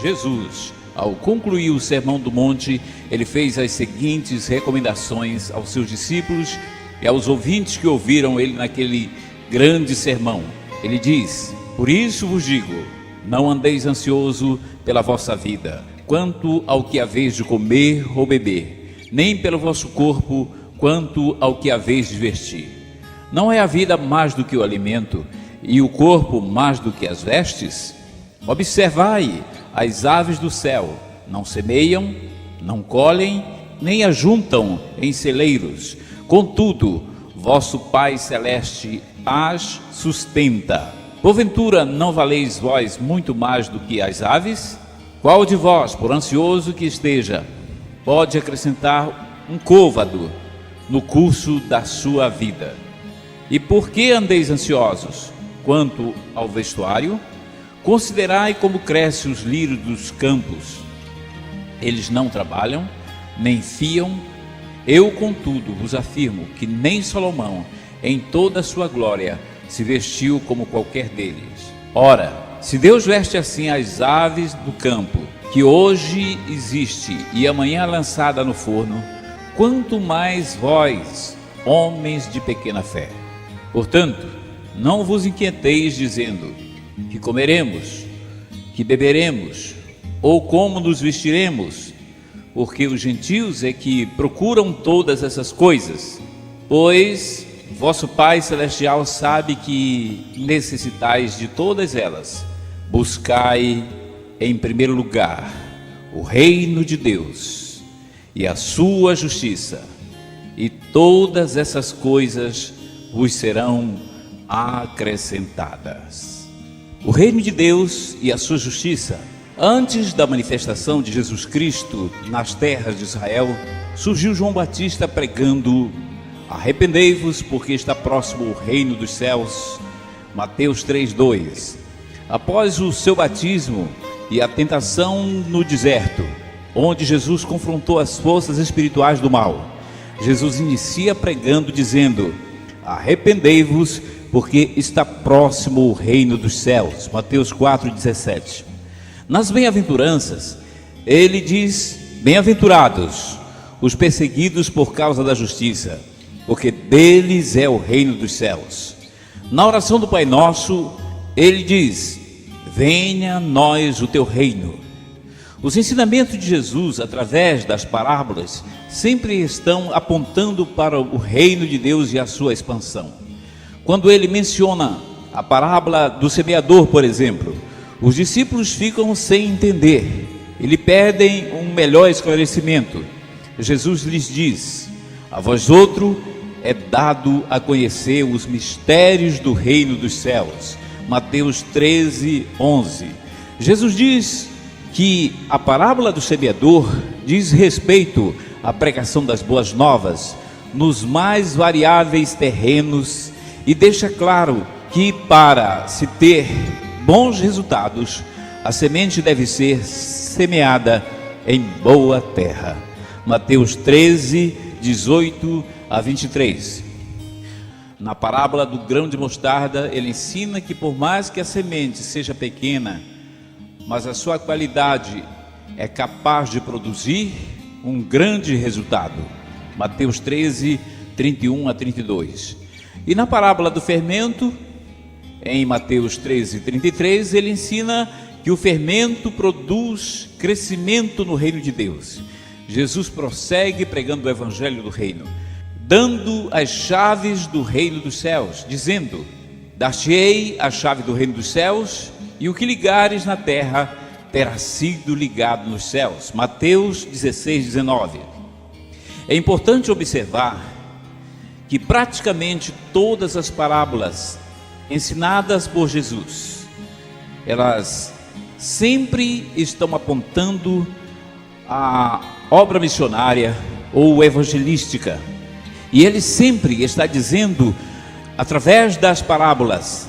Jesus, ao concluir o Sermão do Monte, ele fez as seguintes recomendações aos seus discípulos e aos ouvintes que ouviram ele naquele grande sermão. Ele diz: por isso vos digo, não andeis ansioso pela vossa vida, quanto ao que haveis de comer ou beber, nem pelo vosso corpo, quanto ao que haveis de vestir. Não é a vida mais do que o alimento, e o corpo mais do que as vestes? Observai as aves do céu, não semeiam, não colhem, nem ajuntam em celeiros, contudo, vosso Pai Celeste as sustenta. Porventura não valeis vós muito mais do que as aves? Qual de vós, por ansioso que esteja, pode acrescentar um côvado no curso da sua vida? E por que andeis ansiosos? Quanto ao vestuário, considerai como crescem os lírios dos campos. Eles não trabalham, nem fiam. Eu, contudo, vos afirmo que nem Salomão, em toda a sua glória, se vestiu como qualquer deles. Ora, se Deus veste assim as aves do campo, que hoje existe e amanhã é lançada no forno, quanto mais vós, homens de pequena fé. Portanto, não vos inquieteis dizendo: que comeremos, que beberemos, ou como nos vestiremos, porque os gentios é que procuram todas essas coisas, pois vosso Pai Celestial sabe que necessitais de todas elas. Buscai em primeiro lugar o reino de Deus e a sua justiça, e todas essas coisas vos serão acrescentadas. O reino de Deus e a sua justiça. Antes da manifestação de Jesus Cristo nas terras de Israel, surgiu João Batista pregando: arrependei-vos, porque está próximo o reino dos céus. Mateus 3:2. Após o seu batismo e a tentação no deserto, onde Jesus confrontou as forças espirituais do mal, Jesus inicia pregando dizendo: arrependei-vos, porque está próximo o reino dos céus. Mateus 4:17. Nas bem-aventuranças, ele diz: bem-aventurados os perseguidos por causa da justiça, porque deles é o reino dos céus. Na oração do Pai Nosso, ele diz: venha a nós o teu reino. Os ensinamentos de Jesus, através das parábolas, sempre estão apontando para o reino de Deus e a sua expansão. Quando ele menciona a parábola do semeador, por exemplo, os discípulos ficam sem entender e lhe pedem um melhor esclarecimento. Jesus lhes diz: a vós outro é dado a conhecer os mistérios do reino dos céus. Mateus 13:11. Jesus diz que a parábola do semeador diz respeito à pregação das boas novas nos mais variáveis terrenos e deixa claro que para se ter bons resultados, a semente deve ser semeada em boa terra. Mateus 13:18-23. Na parábola do grão de mostarda, ele ensina que por mais que a semente seja pequena, mas a sua qualidade é capaz de produzir um grande resultado. Mateus 13:31-32. E na parábola do fermento, em Mateus 13:33, ele ensina que o fermento produz crescimento no reino de Deus. Jesus prossegue pregando o evangelho do reino, dando as chaves do reino dos céus, dizendo: dar-te-ei a chave do reino dos céus, e o que ligares na terra terá sido ligado nos céus. Mateus 16:19. É importante observar que praticamente todas as parábolas ensinadas por Jesus, elas sempre estão apontando a obra missionária ou evangelística, e ele sempre está dizendo, através das parábolas: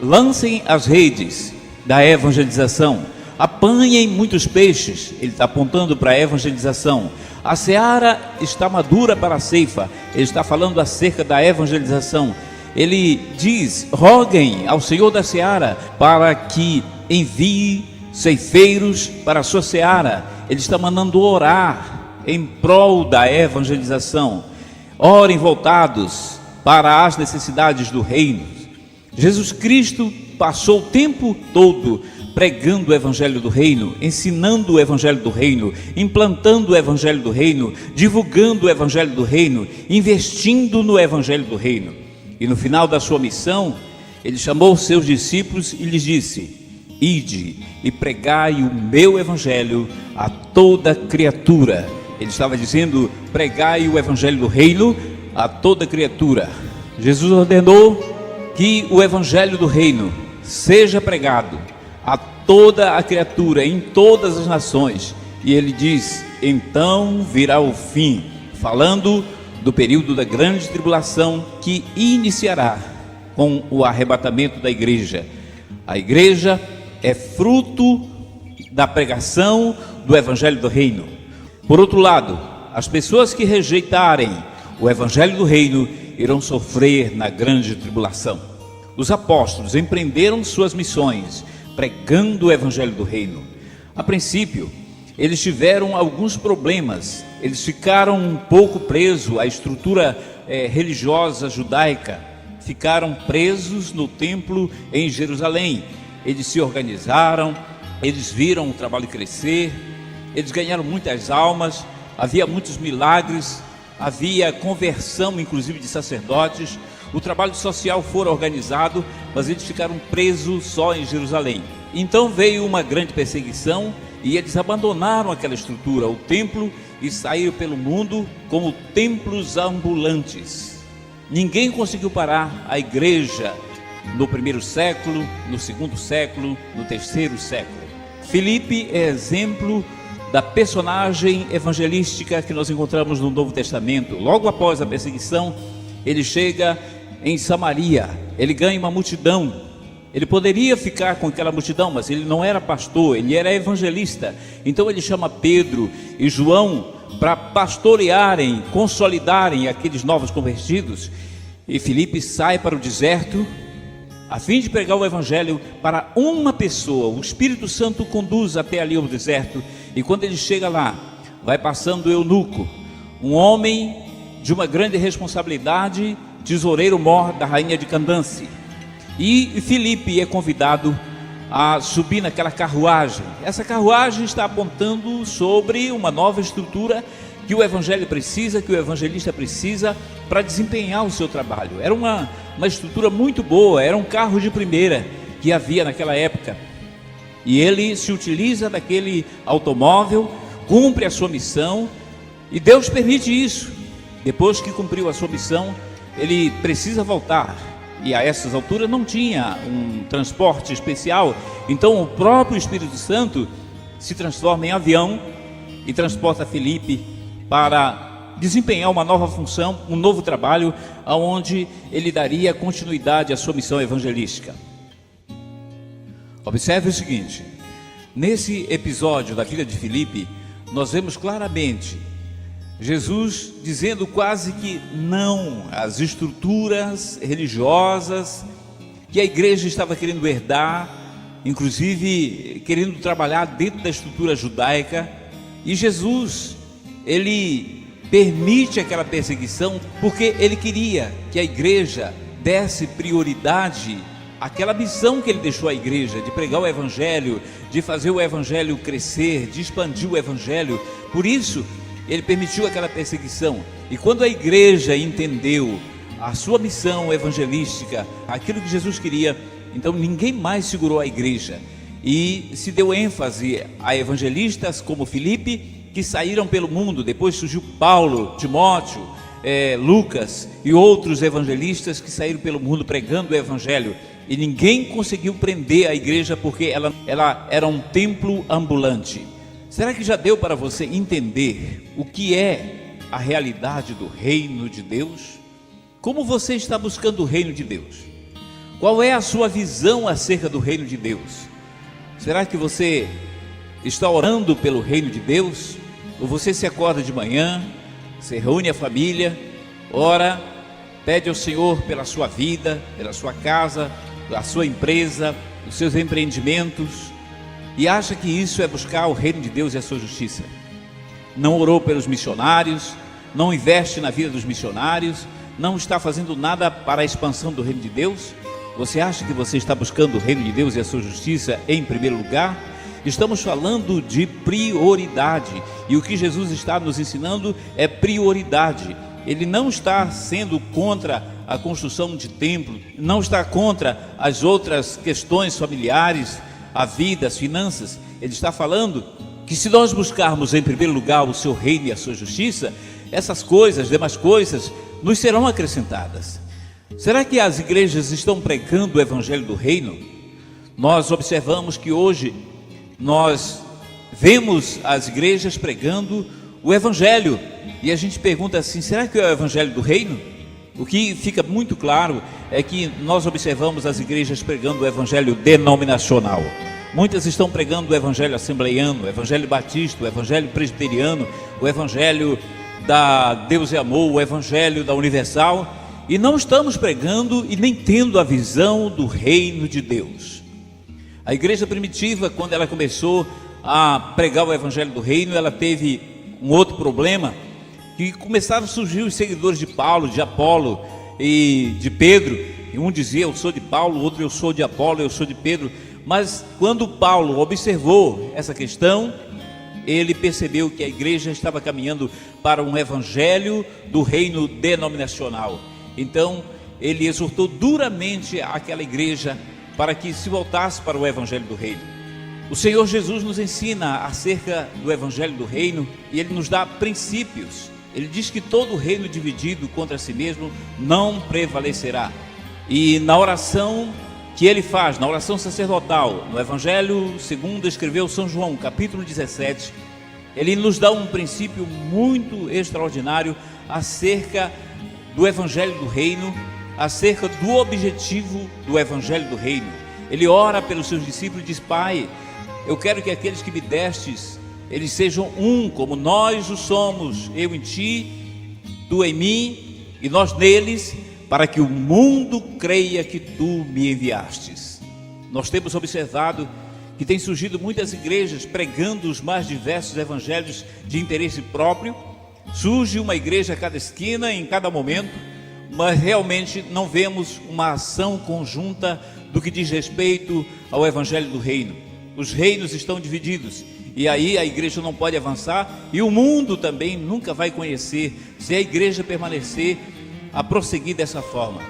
lancem as redes da evangelização, apanhem muitos peixes. Ele está apontando para a evangelização. A seara está madura para a ceifa. Ele está falando acerca da evangelização. Ele diz: roguem ao Senhor da seara para que envie ceifeiros para a sua seara. Ele está mandando orar em prol da evangelização. Orem voltados para as necessidades do reino. Jesus Cristo passou o tempo todo pregando o evangelho do reino, ensinando o evangelho do reino, implantando o evangelho do reino, divulgando o evangelho do reino, investindo no evangelho do reino. E no final da sua missão, ele chamou os seus discípulos e lhes disse: ide e pregai o meu evangelho a toda criatura. Ele estava dizendo: pregai o evangelho do reino a toda criatura. Jesus ordenou que o evangelho do reino seja pregado a toda a criatura, em todas as nações. E ele diz: então virá o fim, falando do período da grande tribulação que iniciará com o arrebatamento da igreja. A igreja é fruto da pregação do evangelho do reino. Por outro lado, as pessoas que rejeitarem o evangelho do reino irão sofrer na grande tribulação. Os apóstolos empreenderam suas missões pregando o evangelho do reino. A princípio, eles tiveram alguns problemas. Eles ficaram um pouco presos à estrutura religiosa judaica. Ficaram presos no templo em Jerusalém. Eles se organizaram, eles viram o trabalho crescer, eles ganharam muitas almas, havia muitos milagres, havia conversão inclusive de sacerdotes. O trabalho social foi organizado, mas eles ficaram presos só em Jerusalém. Então veio uma grande perseguição e eles abandonaram aquela estrutura, o templo, e saíram pelo mundo como templos ambulantes. Ninguém conseguiu parar a igreja no primeiro século, no segundo século, no terceiro século. Filipe é exemplo da personagem evangelística que nós encontramos no Novo Testamento. Logo após a perseguição, ele chega em Samaria, ele ganha uma multidão. Ele poderia ficar com aquela multidão, mas ele não era pastor, ele era evangelista. Então ele chama Pedro e João para pastorearem, consolidarem aqueles novos convertidos. E Filipe sai para o deserto a fim de pregar o evangelho para uma pessoa. O Espírito Santo o conduz até ali ao deserto. E quando ele chega lá, vai passando o eunuco, um homem de uma grande responsabilidade, tesoureiro-mor da rainha de Candance. E Filipe é convidado a subir naquela carruagem. Essa carruagem está apontando sobre uma nova estrutura que o evangelho precisa, que o evangelista precisa para desempenhar o seu trabalho. Era uma estrutura muito boa, era um carro de primeira que havia naquela época. E ele se utiliza daquele automóvel, cumpre a sua missão, e Deus permite isso. Depois que cumpriu a sua missão, ele precisa voltar. E a essas alturas não tinha um transporte especial. Então o próprio Espírito Santo se transforma em avião e transporta Filipe para desempenhar uma nova função, um novo trabalho, onde ele daria continuidade à sua missão evangelística. Observe o seguinte: nesse episódio da vida de Filipe, nós vemos claramente Jesus dizendo quase que não às estruturas religiosas que a igreja estava querendo herdar, inclusive querendo trabalhar dentro da estrutura judaica. E Jesus, ele permite aquela perseguição porque ele queria que a igreja desse prioridade àquela missão que ele deixou à igreja, de pregar o evangelho, de fazer o evangelho crescer, de expandir o evangelho. Por isso ele permitiu aquela perseguição. E quando a igreja entendeu a sua missão evangelística, aquilo que Jesus queria, então ninguém mais segurou a igreja. E se deu ênfase a evangelistas como Filipe, que saíram pelo mundo. Depois surgiu Paulo, Timóteo, Lucas e outros evangelistas que saíram pelo mundo pregando o evangelho. E ninguém conseguiu prender a igreja porque ela era um templo ambulante. Será que já deu para você entender o que é a realidade do reino de Deus? Como você está buscando o reino de Deus? Qual é a sua visão acerca do reino de Deus? Será que você está orando pelo reino de Deus? Ou você se acorda de manhã, se reúne a família, ora, pede ao Senhor pela sua vida, pela sua casa, a sua empresa, os seus empreendimentos, e acha que isso é buscar o reino de Deus e a sua justiça. Não orou pelos missionários, não investe na vida dos missionários, não está fazendo nada para a expansão do reino de Deus. Você acha que você está buscando o reino de Deus e a sua justiça em primeiro lugar? Estamos falando de prioridade, e o que Jesus está nos ensinando é prioridade. Ele não está sendo contra a construção de templo, não está contra as outras questões familiares, a vida, as finanças. Ele está falando que se nós buscarmos em primeiro lugar o seu reino e a sua justiça, essas coisas, demais coisas, nos serão acrescentadas. Será que as igrejas estão pregando o evangelho do reino? Nós observamos que hoje nós vemos as igrejas pregando o evangelho, e a gente pergunta assim, será que é o evangelho do reino? O que fica muito claro é que nós observamos as igrejas pregando o evangelho denominacional. Muitas estão pregando o evangelho assembleiano, o evangelho batista, o evangelho presbiteriano, o evangelho da Deus é Amor, o evangelho da Universal, e não estamos pregando e nem tendo a visão do reino de Deus. A igreja primitiva, quando ela começou a pregar o evangelho do reino, ela teve um outro problema, que começaram a surgir os seguidores de Paulo, de Apolo e de Pedro, e um dizia eu sou de Paulo, outro eu sou de Apolo, eu sou de Pedro. Mas quando Paulo observou essa questão, ele percebeu que a igreja estava caminhando para um evangelho do reino denominacional. Então ele exortou duramente aquela igreja para que se voltasse para o evangelho do reino. O Senhor Jesus nos ensina acerca do evangelho do reino, e ele nos dá princípios. Ele diz que todo reino dividido contra si mesmo não prevalecerá. E na oração que ele faz, na oração sacerdotal, no evangelho segundo escreveu São João, capítulo 17, ele nos dá um princípio muito extraordinário acerca do evangelho do reino, acerca do objetivo do evangelho do reino. Ele ora pelos seus discípulos e diz: Pai, eu quero que aqueles que me destes, eles sejam um, como nós o somos, eu em ti, tu em mim e nós neles, para que o mundo creia que tu me enviastes. Nós temos observado que tem surgido muitas igrejas pregando os mais diversos evangelhos de interesse próprio. Surge uma igreja a cada esquina, em cada momento, mas realmente não vemos uma ação conjunta do que diz respeito ao evangelho do reino. Os reinos estão divididos, e aí a igreja não pode avançar, e o mundo também nunca vai conhecer, se a igreja permanecer a prosseguir dessa forma.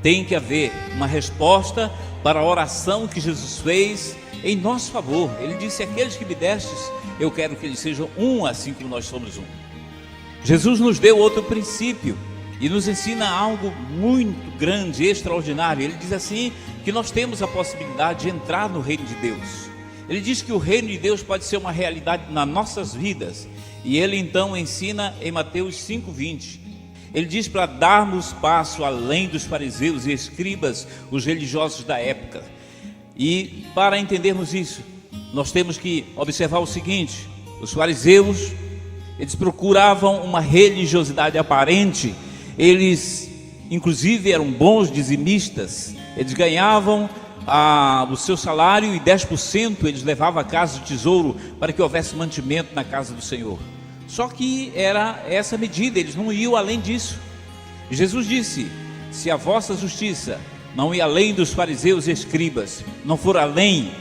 Tem que haver uma resposta para a oração que Jesus fez em nosso favor. Ele disse: aqueles que me destes, eu quero que eles sejam um, assim como nós somos um. Jesus nos deu outro princípio e nos ensina algo muito grande, extraordinário. Ele diz assim, que nós temos a possibilidade de entrar no reino de Deus. Ele diz que o reino de Deus pode ser uma realidade nas nossas vidas, e ele então ensina em Mateus 5:20. Ele diz para darmos passo além dos fariseus e escribas, os religiosos da época. E para entendermos isso, nós temos que observar o seguinte: os fariseus, eles procuravam uma religiosidade aparente. Eles inclusive eram bons dizimistas. Eles ganhavam o seu salário, e 10% eles levavam à casa do tesouro para que houvesse mantimento na casa do Senhor. Só que era essa medida, eles não iam além disso. Jesus disse: se a vossa justiça não ir além dos fariseus e escribas, não for além,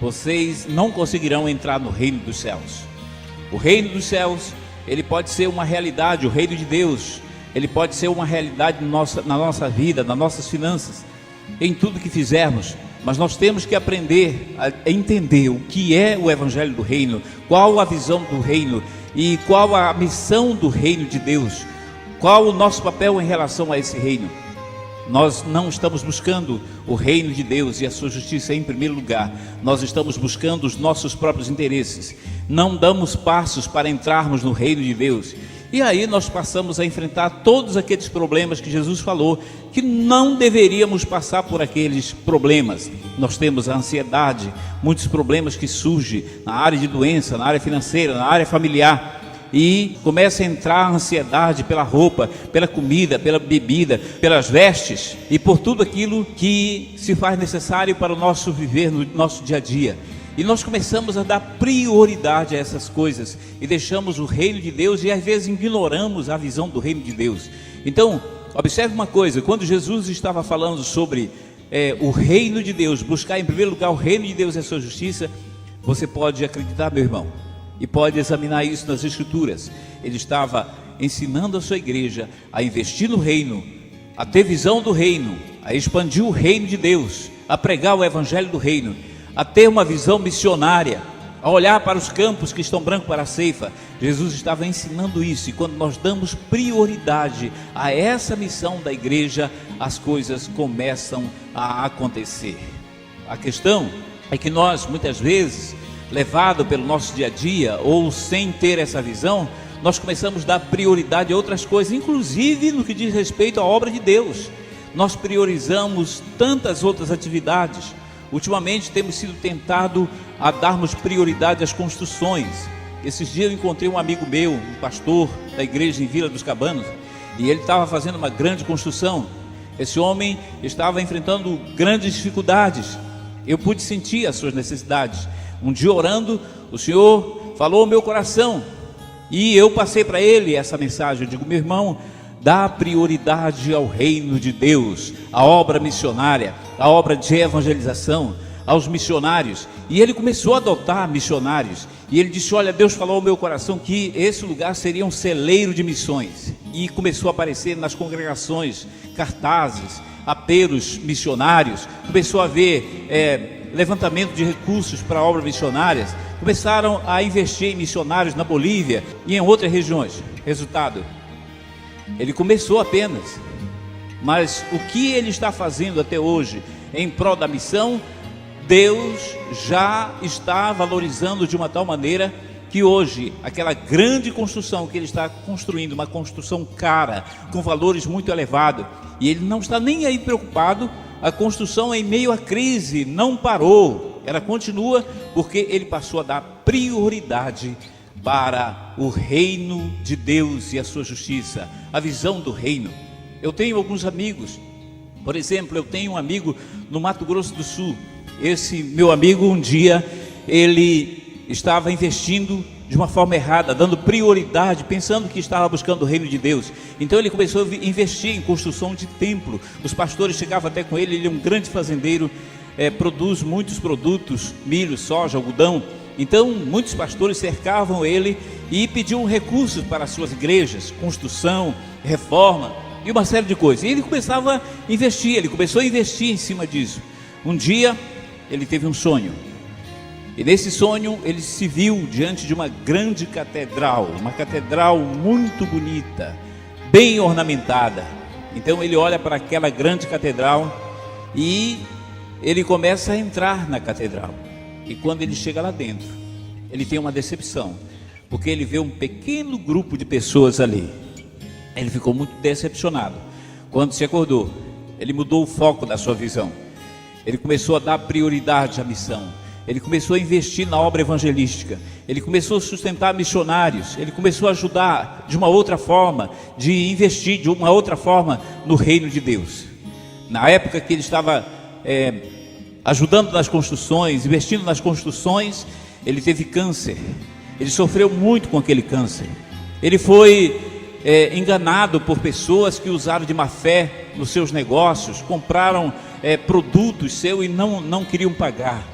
vocês não conseguirão entrar no reino dos céus. O reino dos céus, ele pode ser uma realidade, o reino de Deus, ele pode ser uma realidade na nossa vida, nas nossas finanças, em tudo que fizermos. Mas nós temos que aprender a entender o que é o evangelho do reino, qual a visão do reino e qual a missão do reino de Deus, qual o nosso papel em relação a esse reino. Nós não estamos buscando o reino de Deus e a sua justiça em primeiro lugar. Nós estamos buscando os nossos próprios interesses. Não damos passos para entrarmos no reino de Deus. E aí nós passamos a enfrentar todos aqueles problemas que Jesus falou, que não deveríamos passar por aqueles problemas. Nós temos a ansiedade, muitos problemas que surgem na área de doença, na área financeira, na área familiar. e começa a entrar a ansiedade pela roupa, pela comida, pela bebida, pelas vestes e por tudo aquilo que se faz necessário para o nosso viver no nosso dia a dia. E nós começamos a dar prioridade a essas coisas e deixamos o reino de Deus e às vezes ignoramos a visão do reino de Deus. Então, observe uma coisa: quando Jesus estava falando sobre o reino de Deus, buscar em primeiro lugar o reino de Deus e a sua justiça, você pode acreditar, meu irmão, e pode examinar isso nas Escrituras. Ele estava ensinando a sua igreja a investir no reino, a ter visão do reino, a expandir o reino de Deus, a pregar o evangelho do reino, a ter uma visão missionária, a olhar para os campos que estão brancos para a ceifa. Jesus estava ensinando isso, e quando nós damos prioridade a essa missão da igreja, as coisas começam a acontecer. A questão é que nós, muitas vezes, levado pelo nosso dia a dia, ou sem ter essa visão, nós começamos a dar prioridade a outras coisas, inclusive no que diz respeito à obra de Deus. Nós priorizamos tantas outras atividades. Ultimamente temos sido tentados a darmos prioridade às construções. Esses dias eu encontrei um amigo meu, um pastor da igreja em Vila dos Cabanos, e ele estava fazendo uma grande construção. Esse homem estava enfrentando grandes dificuldades. Eu pude sentir as suas necessidades. Um dia orando, o Senhor falou ao meu coração, e eu passei para ele essa mensagem. Eu digo: meu irmão, dá prioridade ao reino de Deus, à obra missionária, à obra de evangelização, aos missionários. E ele começou a adotar missionários, e ele disse: olha, Deus falou ao meu coração que esse lugar seria um celeiro de missões. E começou a aparecer nas congregações cartazes, apelos missionários, começou a haver levantamento de recursos para obras missionárias, começaram a investir em missionários na Bolívia e em outras regiões. Resultado: ele começou apenas, mas o que ele está fazendo até hoje em prol da missão, Deus já está valorizando de uma tal maneira que hoje, aquela grande construção que ele está construindo, uma construção cara, com valores muito elevados, e ele não está nem aí preocupado. A construção, em meio à crise, não parou, ela continua, porque ele passou a dar prioridade para o reino de Deus e a sua justiça, a visão do reino. Eu tenho alguns amigos, por exemplo, eu tenho um amigo no Mato Grosso do Sul. Esse meu amigo, um dia, ele estava investindo de uma forma errada, dando prioridade, pensando que estava buscando o reino de Deus. Então ele começou a investir em construção de templo. Os pastores chegavam até com ele. Ele é um grande fazendeiro, produz muitos produtos, milho, soja, algodão. Então muitos pastores cercavam ele e pediam recursos para as suas igrejas, construção, reforma e uma série de coisas. E ele começava a investir, ele começou a investir em cima disso. Um dia ele teve um sonho, e nesse sonho ele se viu diante de uma grande catedral, uma catedral muito bonita, bem ornamentada. Então ele olha para aquela grande catedral e ele começa a entrar na catedral. E quando ele chega lá dentro, ele tem uma decepção, porque ele vê um pequeno grupo de pessoas ali. Ele ficou muito decepcionado. Quando se acordou, ele mudou o foco da sua visão. Ele começou a dar prioridade à missão. Ele começou a investir na obra evangelística. Ele começou a sustentar missionários. Ele começou a ajudar de uma outra forma, de investir de uma outra forma no reino de Deus. Na época que ele estava ajudando nas construções, investindo nas construções, ele teve câncer. Ele sofreu muito com aquele câncer. Ele foi enganado por pessoas que usaram de má fé nos seus negócios, compraram produtos seus e não queriam pagar.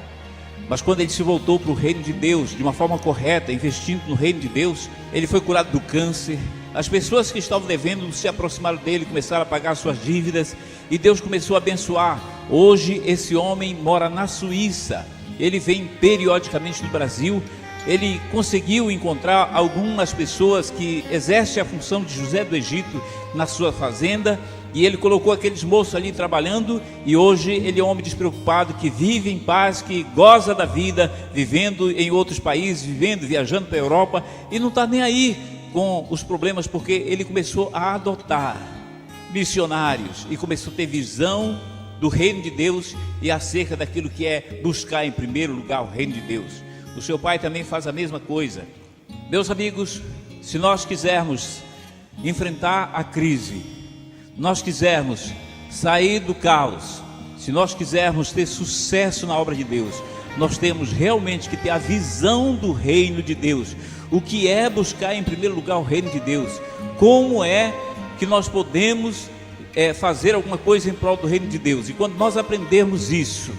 Mas quando ele se voltou para o reino de Deus, de uma forma correta, investindo no reino de Deus, ele foi curado do câncer. As pessoas que estavam devendo se aproximaram dele, começaram a pagar suas dívidas, e Deus começou a abençoar. Hoje esse homem mora na Suíça. Ele vem periodicamente no Brasil. Ele conseguiu encontrar algumas pessoas que exercem a função de José do Egito na sua fazenda, e ele colocou aqueles moços ali trabalhando, e hoje ele é um homem despreocupado, que vive em paz, que goza da vida, vivendo em outros países, viajando para a Europa, e não está nem aí com os problemas, porque ele começou a adotar missionários, e começou a ter visão do reino de Deus, e acerca daquilo que é buscar em primeiro lugar o reino de Deus. O seu pai também faz a mesma coisa. Meus amigos, se nós quisermos enfrentar a crise, nós quisermos sair do caos, se nós quisermos ter sucesso na obra de Deus, nós temos realmente que ter a visão do reino de Deus. O que é buscar em primeiro lugar o reino de Deus? Como é que nós podemos fazer alguma coisa em prol do reino de Deus? E quando nós aprendermos isso,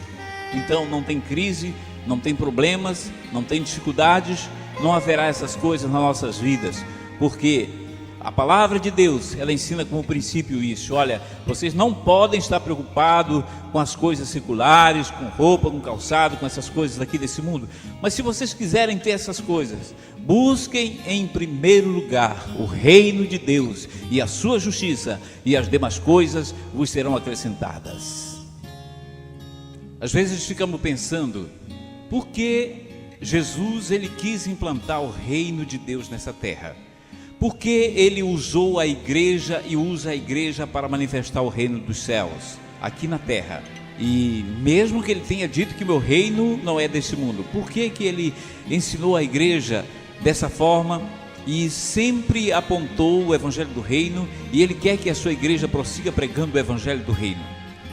então não tem crise, não tem problemas, não tem dificuldades, não haverá essas coisas nas nossas vidas, porque a palavra de Deus, ela ensina como princípio isso. Olha, vocês não podem estar preocupados com as coisas seculares, com roupa, com calçado, com essas coisas aqui desse mundo. Mas se vocês quiserem ter essas coisas, busquem em primeiro lugar o reino de Deus e a sua justiça, e as demais coisas vos serão acrescentadas. Às vezes ficamos pensando, por que Jesus ele quis implantar o reino de Deus nessa terra? Porque ele usou a igreja e usa a igreja para manifestar o reino dos céus aqui na terra. E mesmo que ele tenha dito que meu reino não é desse mundo, por que que ele ensinou a igreja dessa forma e sempre apontou o evangelho do reino, e ele quer que a sua igreja prossiga pregando o evangelho do reino?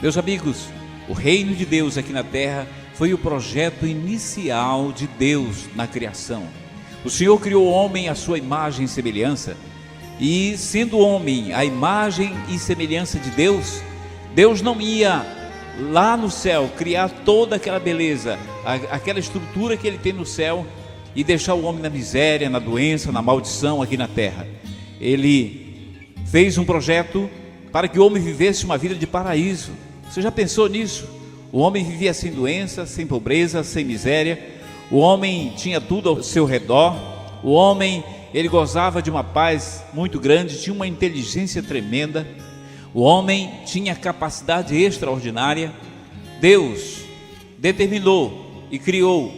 Meus amigos, o reino de Deus aqui na terra foi o projeto inicial de Deus na criação. O Senhor criou o homem à sua imagem e semelhança, e sendo homem a imagem e semelhança de Deus, Deus não ia lá no céu criar toda aquela beleza, aquela estrutura que ele tem no céu, e deixar o homem na miséria, na doença, na maldição aqui na terra. Ele fez um projeto para que o homem vivesse uma vida de paraíso. Você já pensou nisso? O homem vivia sem doença, sem pobreza, sem miséria. O homem tinha tudo ao seu redor. O homem, ele gozava de uma paz muito grande, tinha uma inteligência tremenda. O homem tinha capacidade extraordinária. Deus determinou e criou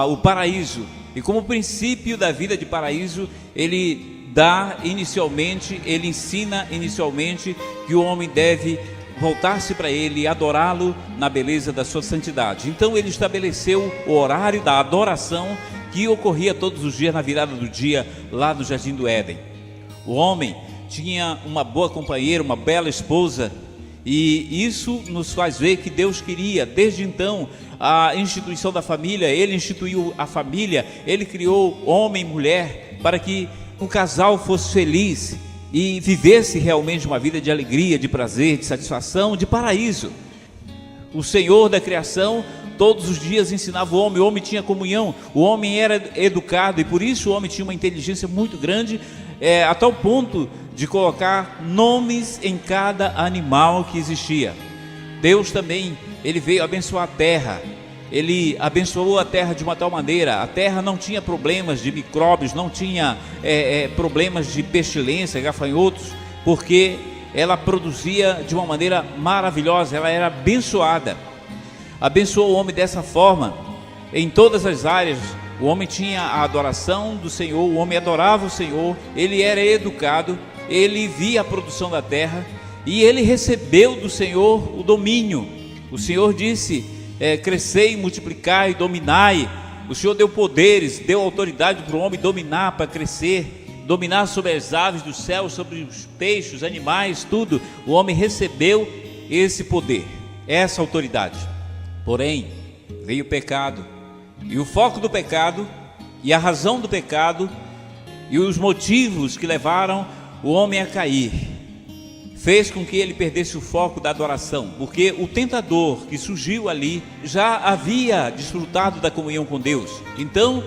o paraíso. E como princípio da vida de paraíso, ele ensina inicialmente que o homem deve voltar-se para ele e adorá-lo na beleza da sua santidade. Então ele estabeleceu o horário da adoração que ocorria todos os dias na virada do dia lá no Jardim do Éden. O homem tinha uma boa companheira, uma bela esposa, e isso nos faz ver que Deus queria, desde então, a instituição da família. Ele instituiu a família, ele criou homem e mulher para que um casal fosse feliz e vivesse realmente uma vida de alegria, de prazer, de satisfação, de paraíso. O Senhor da criação todos os dias ensinava o homem tinha comunhão, o homem era educado, e por isso o homem tinha uma inteligência muito grande, a tal ponto de colocar nomes em cada animal que existia. Deus também, ele veio abençoar a terra. Ele abençoou a terra de uma tal maneira, a terra não tinha problemas de micróbios, não tinha problemas de pestilência, gafanhotos, porque ela produzia de uma maneira maravilhosa, ela era abençoada. Abençoou o homem dessa forma, em todas as áreas. O homem tinha a adoração do Senhor, o homem adorava o Senhor, ele era educado, ele via a produção da terra, e ele recebeu do Senhor o domínio. O Senhor disse: crescei, multiplicai, dominai. O Senhor deu poderes, deu autoridade para o homem dominar, para crescer, dominar sobre as aves do céu, sobre os peixes, os animais, tudo. O homem recebeu esse poder, essa autoridade. Porém, veio o pecado, e o foco do pecado, e a razão do pecado, e os motivos que levaram o homem a cair, fez com que ele perdesse o foco da adoração, porque o tentador que surgiu ali já havia desfrutado da comunhão com Deus. Então,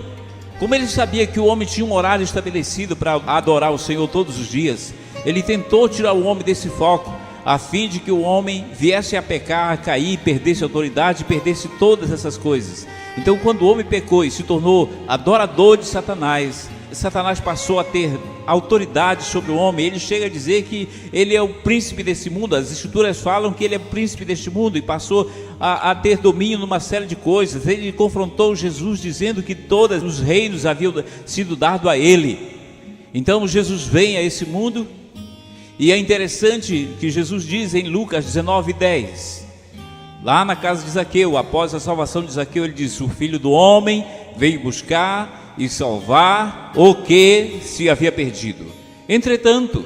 como ele sabia que o homem tinha um horário estabelecido para adorar o Senhor todos os dias, ele tentou tirar o homem desse foco, a fim de que o homem viesse a pecar, a cair, perdesse a autoridade, perdesse todas essas coisas. Então, quando o homem pecou e se tornou adorador de Satanás, Satanás passou a ter autoridade sobre o homem. Ele chega a dizer que ele é o príncipe desse mundo. As escrituras falam que ele é príncipe deste mundo, e passou a ter domínio numa série de coisas. Ele confrontou Jesus dizendo que todos os reinos haviam sido dados a ele. Então Jesus vem a esse mundo, e é interessante que Jesus diz em Lucas 19:10, lá na casa de Zaqueu, após a salvação de Zaqueu, ele diz: o Filho do Homem veio buscar e salvar o que se havia perdido. Entretanto,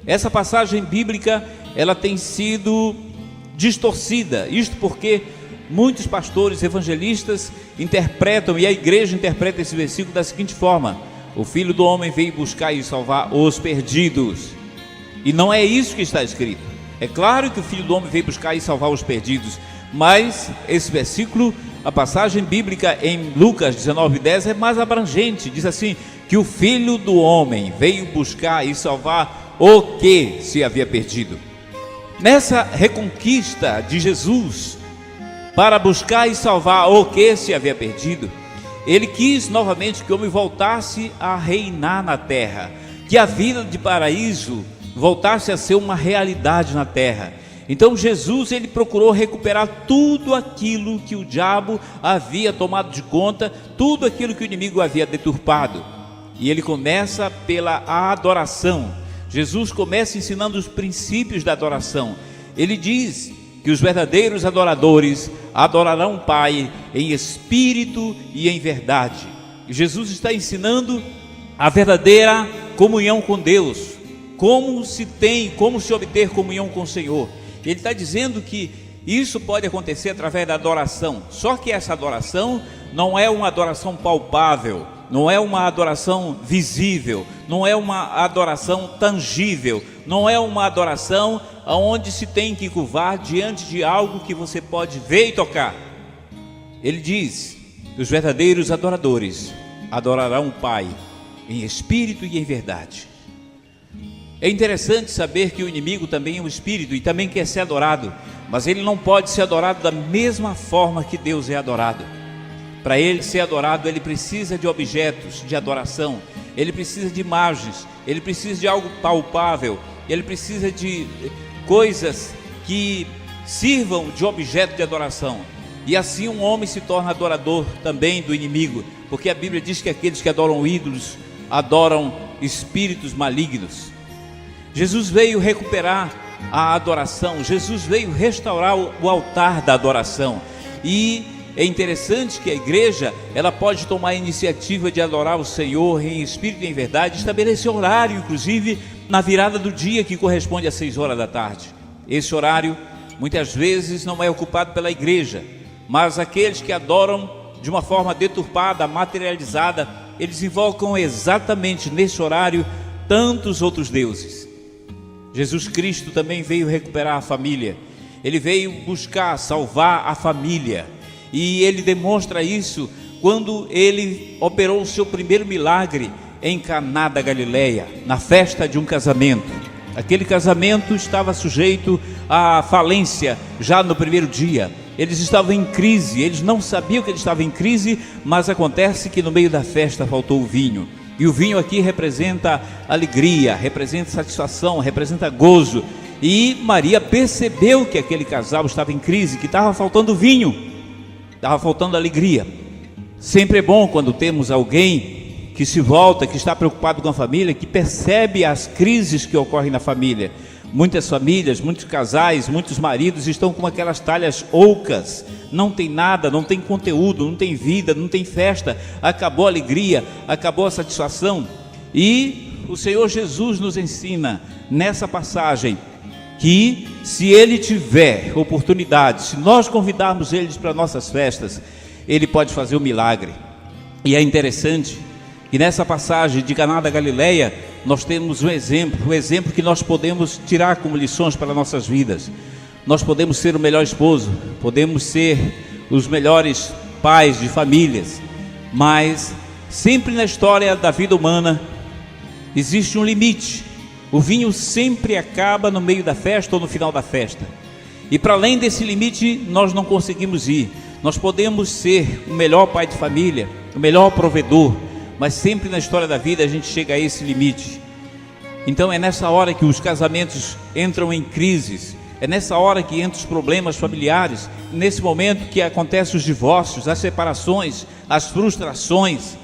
essa passagem bíblica, ela tem sido distorcida, isto porque muitos pastores evangelistas interpretam, e a igreja interpreta esse versículo da seguinte forma: o Filho do Homem veio buscar e salvar os perdidos. E não é isso que está escrito. É claro que o Filho do Homem veio buscar e salvar os perdidos, mas esse versículo, a passagem bíblica em Lucas 19:10 é mais abrangente. Diz assim, que o Filho do Homem veio buscar e salvar o que se havia perdido. Nessa reconquista de Jesus para buscar e salvar o que se havia perdido, ele quis novamente que o homem voltasse a reinar na terra, que a vida de paraíso voltasse a ser uma realidade na terra. Então Jesus, ele procurou recuperar tudo aquilo que o diabo havia tomado de conta, tudo aquilo que o inimigo havia deturpado. E ele começa pela adoração. Jesus começa ensinando os princípios da adoração. Ele diz que os verdadeiros adoradores adorarão o Pai em espírito e em verdade. Jesus está ensinando a verdadeira comunhão com Deus, como se obter comunhão com o Senhor. Ele está dizendo que isso pode acontecer através da adoração, só que essa adoração não é uma adoração palpável, não é uma adoração visível, não é uma adoração tangível, não é uma adoração onde se tem que curvar diante de algo que você pode ver e tocar. Ele diz que os verdadeiros adoradores adorarão o Pai em espírito e em verdade. É interessante saber que o inimigo também é um espírito e também quer ser adorado, mas ele não pode ser adorado da mesma forma que Deus é adorado. Para ele ser adorado, ele precisa de objetos de adoração, ele precisa de imagens, ele precisa de algo palpável, ele precisa de coisas que sirvam de objeto de adoração. E assim um homem se torna adorador também do inimigo, porque a Bíblia diz que aqueles que adoram ídolos adoram espíritos malignos. Jesus veio recuperar a adoração, Jesus veio restaurar o altar da adoração. E é interessante que a igreja, ela pode tomar a iniciativa de adorar o Senhor em espírito e em verdade, estabelecer horário, inclusive na virada do dia, que corresponde às 6 horas da tarde. Esse horário muitas vezes não é ocupado pela igreja, mas aqueles que adoram de uma forma deturpada, materializada, eles invocam exatamente nesse horário tantos outros deuses. Jesus Cristo também veio recuperar a família, ele veio buscar salvar a família, e ele demonstra isso quando ele operou o seu primeiro milagre em Caná da Galileia, na festa de um casamento. Aquele casamento estava sujeito à falência já no primeiro dia. Eles estavam em crise, eles não sabiam que eles estavam em crise, mas acontece que no meio da festa faltou o vinho. E o vinho aqui representa alegria, representa satisfação, representa gozo. E Maria percebeu que aquele casal estava em crise, que estava faltando vinho, estava faltando alegria. Sempre é bom quando temos alguém que se volta, que está preocupado com a família, que percebe as crises que ocorrem na família. Muitas famílias, muitos casais, muitos maridos estão com aquelas talhas ocas, não tem nada, não tem conteúdo, não tem vida, não tem festa, acabou a alegria, acabou a satisfação. E o Senhor Jesus nos ensina nessa passagem que se Ele tiver oportunidade, se nós convidarmos eles para nossas festas, Ele pode fazer um milagre. E é interessante que nessa passagem de Caná da Galileia nós temos um exemplo que nós podemos tirar como lições para nossas vidas. Nós podemos ser o melhor esposo, podemos ser os melhores pais de famílias, mas sempre na história da vida humana existe um limite. O vinho sempre acaba no meio da festa ou no final da festa, e para além desse limite nós não conseguimos ir. Nós podemos ser o melhor pai de família, o melhor provedor, mas sempre na história da vida a gente chega a esse limite. Então é nessa hora que os casamentos entram em crises, é nessa hora que entram os problemas familiares, nesse momento que acontecem os divórcios, as separações, as frustrações.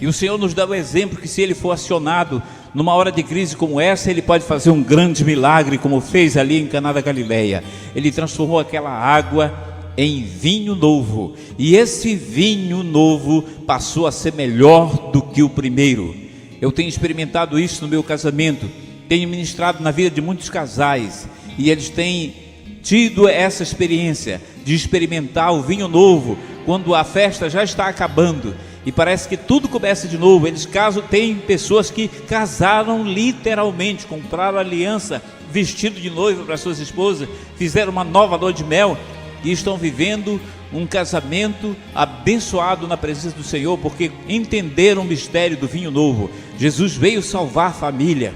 E o Senhor nos dá o exemplo que se Ele for acionado numa hora de crise como essa, Ele pode fazer um grande milagre, como fez ali em Caná da Galileia. Ele transformou aquela água em vinho novo, e esse vinho novo passou a ser melhor do que o primeiro. Eu tenho experimentado isso no meu casamento, tenho ministrado na vida de muitos casais, e eles têm tido essa experiência de experimentar o vinho novo, quando a festa já está acabando, e parece que tudo começa de novo. Eles casam, tem pessoas que casaram literalmente, compraram aliança, vestido de noiva para suas esposas, fizeram uma nova lua de mel, e estão vivendo um casamento abençoado na presença do Senhor, porque entenderam o mistério do vinho novo. Jesus veio salvar a família,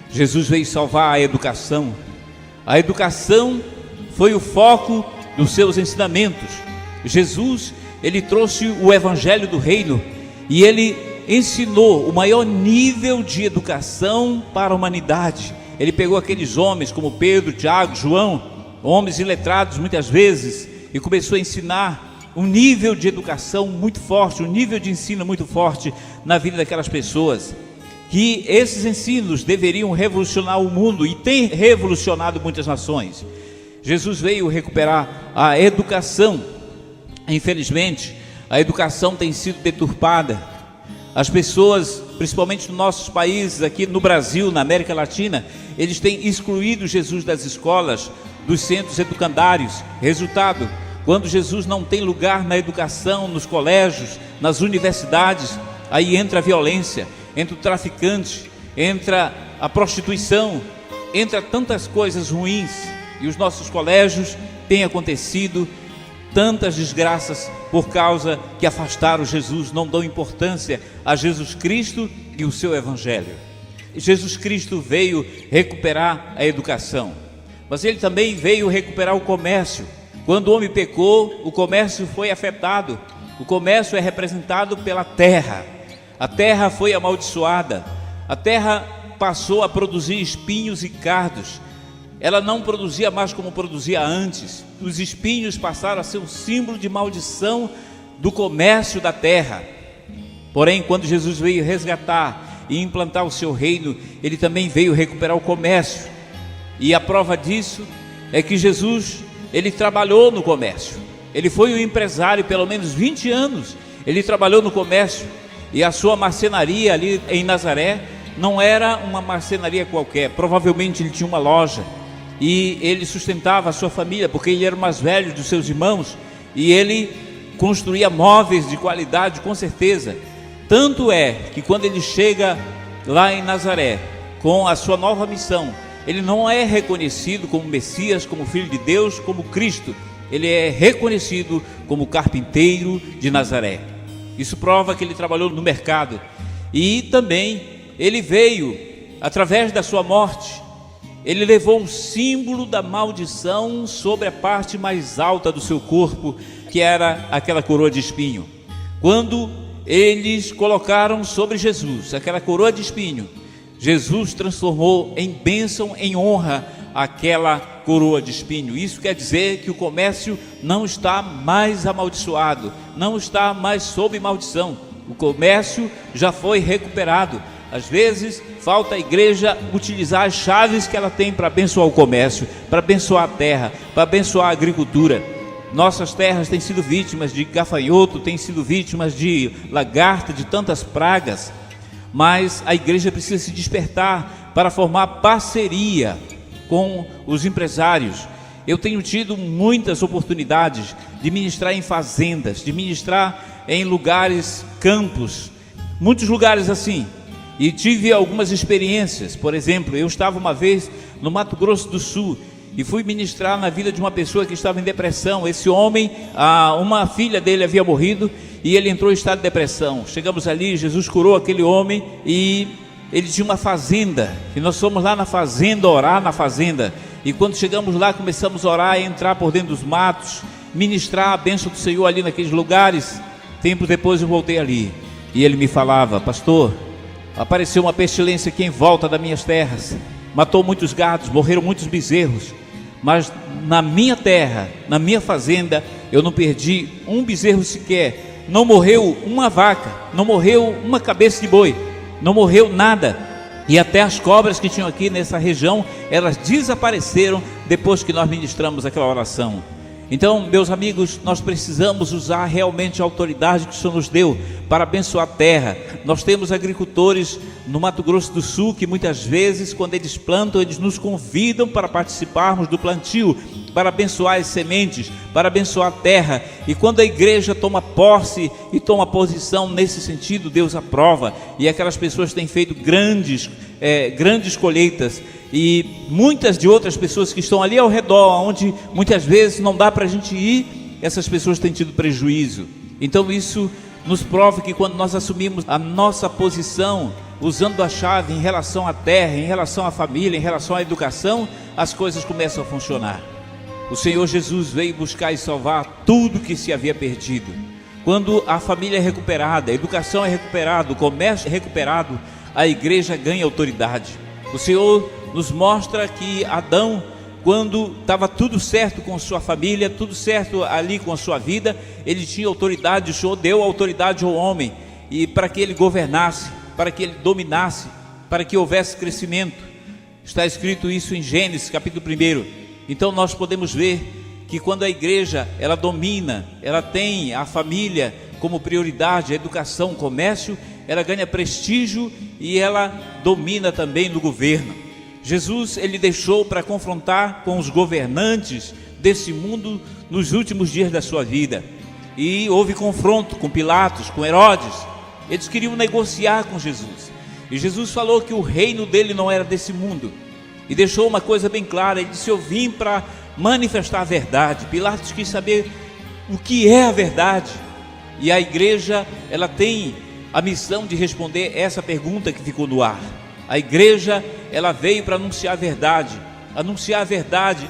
Jesus veio salvar a educação. A educação foi o foco dos seus ensinamentos. Jesus, ele trouxe o evangelho do reino, e ele ensinou o maior nível de educação para a humanidade. Ele pegou aqueles homens como Pedro, Tiago, João, homens iletrados muitas vezes, e começou a ensinar um nível de educação muito forte, um nível de ensino muito forte na vida daquelas pessoas, que esses ensinos deveriam revolucionar o mundo, e tem revolucionado muitas nações. Jesus veio recuperar a educação. Infelizmente, a educação tem sido deturpada. As pessoas, principalmente nos nossos países, aqui no Brasil, na América Latina, eles têm excluído Jesus das escolas, dos centros educandários. Resultado, quando Jesus não tem lugar na educação, nos colégios, nas universidades, aí entra a violência, entra o traficante, entra a prostituição, entra tantas coisas ruins, e os nossos colégios têm acontecido tantas desgraças por causa que afastaram Jesus, não dão importância a Jesus Cristo e o seu evangelho. Jesus Cristo veio recuperar a educação, mas ele também veio recuperar o comércio. Quando o homem pecou, o comércio foi afetado. O comércio é representado pela terra. A terra foi amaldiçoada. A terra passou a produzir espinhos e cardos. Ela não produzia mais como produzia antes. Os espinhos passaram a ser um símbolo de maldição do comércio da terra. Porém, quando Jesus veio resgatar e implantar o seu reino, ele também veio recuperar o comércio. E a prova disso é que Jesus, ele trabalhou no comércio. Ele foi um empresário, pelo menos 20 anos, ele trabalhou no comércio. E a sua marcenaria ali em Nazaré não era uma marcenaria qualquer. Provavelmente ele tinha uma loja, e ele sustentava a sua família, porque ele era o mais velho dos seus irmãos, e ele construía móveis de qualidade, com certeza. Tanto é que quando ele chega lá em Nazaré com a sua nova missão, ele não é reconhecido como Messias, como Filho de Deus, como Cristo. Ele é reconhecido como carpinteiro de Nazaré. Isso prova que ele trabalhou no mercado. E também ele veio, através da sua morte, ele levou o símbolo da maldição sobre a parte mais alta do seu corpo, que era aquela coroa de espinho. Quando eles colocaram sobre Jesus aquela coroa de espinho, Jesus transformou em bênção, em honra, aquela coroa de espinho. Isso quer dizer que o comércio não está mais amaldiçoado, não está mais sob maldição. O comércio já foi recuperado. Às vezes falta a igreja utilizar as chaves que ela tem para abençoar o comércio, para abençoar a terra, para abençoar a agricultura. Nossas terras têm sido vítimas de gafanhoto, têm sido vítimas de lagarta, de tantas pragas. Mas a igreja precisa se despertar para formar parceria com os empresários. Eu tenho tido muitas oportunidades de ministrar em fazendas, de ministrar em lugares, campos, muitos lugares assim. E tive algumas experiências. Por exemplo, eu estava uma vez no Mato Grosso do Sul e fui ministrar na vida de uma pessoa que estava em depressão. Esse homem, uma filha dele havia morrido e ele entrou em estado de depressão. Chegamos ali, Jesus curou aquele homem e ele tinha uma fazenda. E nós fomos lá na fazenda, orar na fazenda. E quando chegamos lá, começamos a orar e entrar por dentro dos matos, ministrar a bênção do Senhor ali naqueles lugares. Tempo depois eu voltei ali e ele me falava: pastor, apareceu uma pestilência aqui em volta das minhas terras, matou muitos gados, morreram muitos bezerros, mas na minha terra, na minha fazenda, eu não perdi um bezerro sequer, não morreu uma vaca, não morreu uma cabeça de boi, não morreu nada. E até as cobras que tinham aqui nessa região, elas desapareceram depois que nós ministramos aquela oração. Então, meus amigos, nós precisamos usar realmente a autoridade que o Senhor nos deu para abençoar a terra. Nós temos agricultores no Mato Grosso do Sul que muitas vezes, quando eles plantam, eles nos convidam para participarmos do plantio, para abençoar as sementes, para abençoar a terra. E quando a igreja toma posse e toma posição nesse sentido, Deus aprova. E aquelas pessoas têm feito grandes colheitas. E muitas de outras pessoas que estão ali ao redor, onde muitas vezes não dá para a gente ir, essas pessoas têm tido prejuízo. Então isso nos prova que quando nós assumimos a nossa posição, usando a chave em relação à terra, em relação à família, em relação à educação, as coisas começam a funcionar. O Senhor Jesus veio buscar e salvar tudo que se havia perdido. Quando a família é recuperada, a educação é recuperada, o comércio é recuperado, a igreja ganha autoridade. O Senhor nos mostra que Adão, quando estava tudo certo com sua família, tudo certo ali com a sua vida, ele tinha autoridade. O Senhor deu autoridade ao homem, e para que ele governasse, para que ele dominasse, para que houvesse crescimento. Está escrito isso em Gênesis capítulo 1. Então nós podemos ver que quando a igreja ela domina, ela tem a família como prioridade, a educação, o comércio, ela ganha prestígio e ela domina também no governo. Jesus, ele deixou para confrontar com os governantes desse mundo nos últimos dias da sua vida. E houve confronto com Pilatos, com Herodes. Eles queriam negociar com Jesus. E Jesus falou que o reino dele não era desse mundo. E deixou uma coisa bem clara, ele disse: eu vim para manifestar a verdade. Pilatos quis saber o que é a verdade. E a igreja, ela tem a missão de responder essa pergunta que ficou no ar. A igreja, ela veio para anunciar a verdade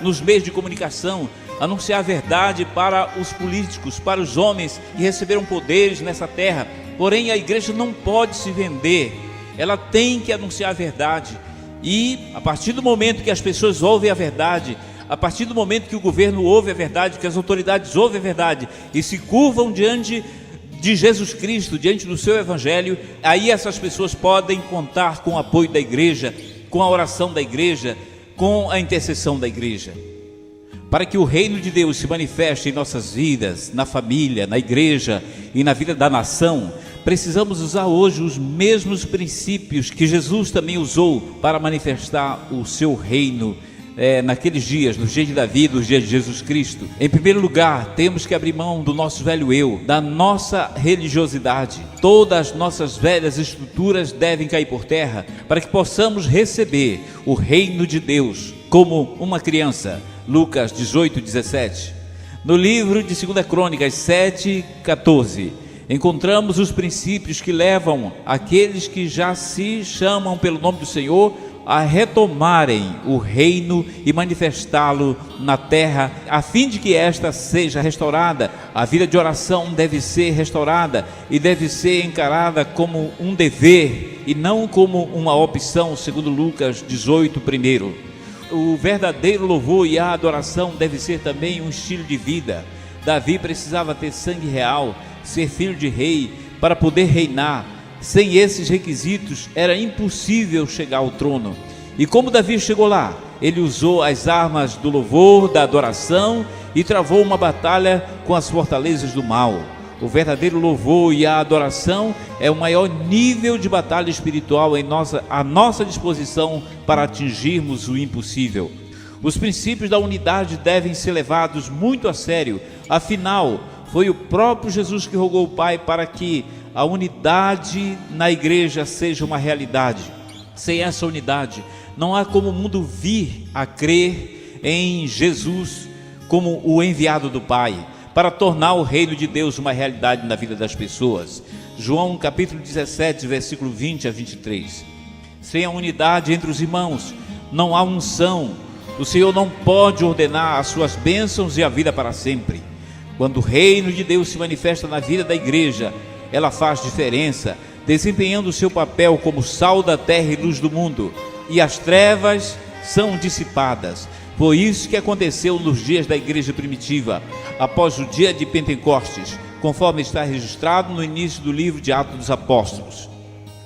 nos meios de comunicação, anunciar a verdade para os políticos, para os homens que receberam poderes nessa terra. Porém, a igreja não pode se vender, ela tem que anunciar a verdade. E a partir do momento que as pessoas ouvem a verdade, a partir do momento que o governo ouve a verdade, que as autoridades ouvem a verdade e se curvam diante de Jesus Cristo, diante do seu evangelho, aí essas pessoas podem contar com o apoio da igreja, com a oração da igreja, com a intercessão da igreja. Para que o reino de Deus se manifeste em nossas vidas, na família, na igreja e na vida da nação, precisamos usar hoje os mesmos princípios que Jesus também usou para manifestar o seu reino naqueles dias, nos dias de Davi, nos dias de Jesus Cristo. Em primeiro lugar, temos que abrir mão do nosso velho eu, da nossa religiosidade. Todas as nossas velhas estruturas devem cair por terra, para que possamos receber o reino de Deus como uma criança. Lucas 18:17. No livro de 2 Crônicas 7:14, encontramos os princípios que levam aqueles que já se chamam pelo nome do Senhor a retomarem o reino e manifestá-lo na terra, a fim de que esta seja restaurada. A vida de oração deve ser restaurada e deve ser encarada como um dever e não como uma opção, segundo Lucas 18:1. O verdadeiro louvor e a adoração deve ser também um estilo de vida. Davi precisava ter sangue real, ser filho de rei para poder reinar. Sem esses requisitos era impossível chegar ao trono. E como Davi chegou lá? Ele usou as armas do louvor, da adoração e travou uma batalha com as fortalezas do mal. O verdadeiro louvor e a adoração é o maior nível de batalha espiritual à nossa disposição para atingirmos o impossível. Os princípios da unidade devem ser levados muito a sério. Afinal, foi o próprio Jesus que rogou ao Pai para que a unidade na igreja seja uma realidade. Sem essa unidade, não há como o mundo vir a crer em Jesus como o enviado do Pai, para tornar o reino de Deus uma realidade na vida das pessoas. João capítulo 17, versículo 20 a 23. Sem a unidade entre os irmãos, não há unção. O Senhor não pode ordenar as suas bênçãos e a vida para sempre. Quando o reino de Deus se manifesta na vida da igreja, ela faz diferença, desempenhando o seu papel como sal da terra e luz do mundo, e as trevas são dissipadas. Foi isso que aconteceu nos dias da igreja primitiva, após o dia de Pentecostes, conforme está registrado no início do livro de Atos dos Apóstolos.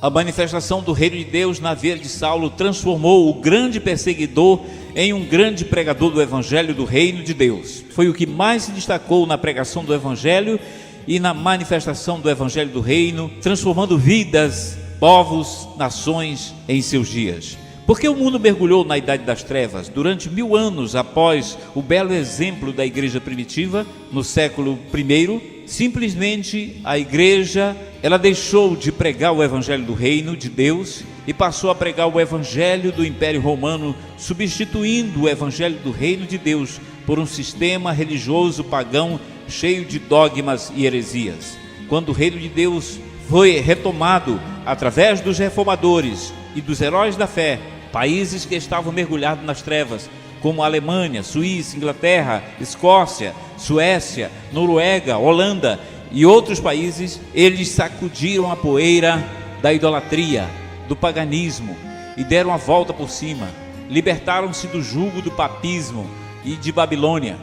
A manifestação do reino de Deus na vida de Saulo transformou o grande perseguidor em um grande pregador do Evangelho do Reino de Deus. Foi o que mais se destacou na pregação do Evangelho e na manifestação do Evangelho do Reino, transformando vidas, povos, nações em seus dias. Porque o mundo mergulhou na Idade das Trevas durante 1000 anos após o belo exemplo da igreja primitiva, no século I. Simplesmente a igreja, ela deixou de pregar o Evangelho do Reino de Deus e passou a pregar o Evangelho do Império Romano, substituindo o Evangelho do Reino de Deus por um sistema religioso pagão cheio de dogmas e heresias. Quando o Reino de Deus foi retomado através dos reformadores e dos heróis da fé, países que estavam mergulhados nas trevas, como Alemanha, Suíça, Inglaterra, Escócia, Suécia, Noruega, Holanda e outros países, eles sacudiram a poeira da idolatria, do paganismo e deram a volta por cima. Libertaram-se do jugo do papismo e de Babilônia.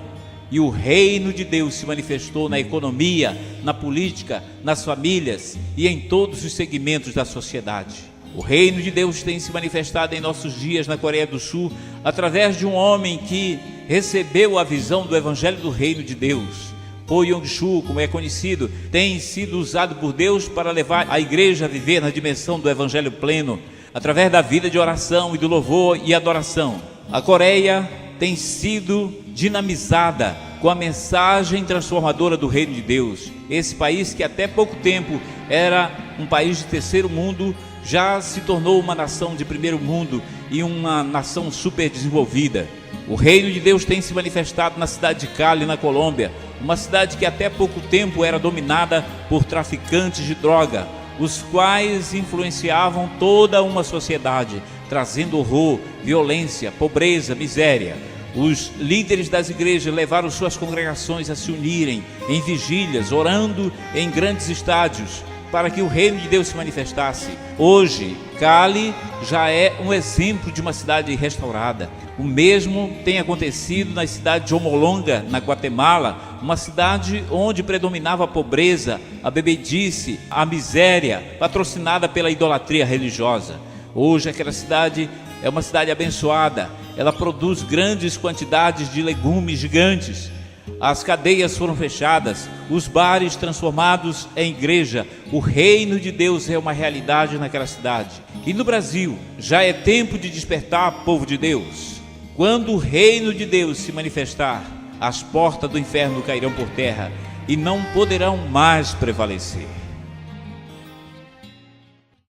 E o reino de Deus se manifestou na economia, na política, nas famílias e em todos os segmentos da sociedade. O reino de Deus tem se manifestado em nossos dias na Coreia do Sul através de um homem que recebeu a visão do Evangelho do Reino de Deus. Po Yong-soo, como é conhecido, tem sido usado por Deus para levar a igreja a viver na dimensão do Evangelho pleno, através da vida de oração e do louvor e adoração. A Coreia tem sido dinamizada com a mensagem transformadora do Reino de Deus. Esse país, que até pouco tempo era um país de terceiro mundo, já se tornou uma nação de primeiro mundo e uma nação super desenvolvida. O reino de Deus tem se manifestado na cidade de Cali, na Colômbia, uma cidade que até pouco tempo era dominada por traficantes de droga, os quais influenciavam toda uma sociedade, trazendo horror, violência, pobreza, miséria. Os líderes das igrejas levaram suas congregações a se unirem em vigílias, orando em grandes estádios, para que o reino de Deus se manifestasse. Hoje, Cali já é um exemplo de uma cidade restaurada. O mesmo tem acontecido na cidade de Homolonga, na Guatemala, uma cidade onde predominava a pobreza, a bebedice, a miséria, patrocinada pela idolatria religiosa. Hoje aquela cidade é uma cidade abençoada, ela produz grandes quantidades de legumes gigantes. As cadeias foram fechadas, os bares transformados em igreja. O reino de Deus é uma realidade naquela cidade. E no Brasil, já é tempo de despertar, povo de Deus. Quando o reino de Deus se manifestar, as portas do inferno cairão por terra e não poderão mais prevalecer.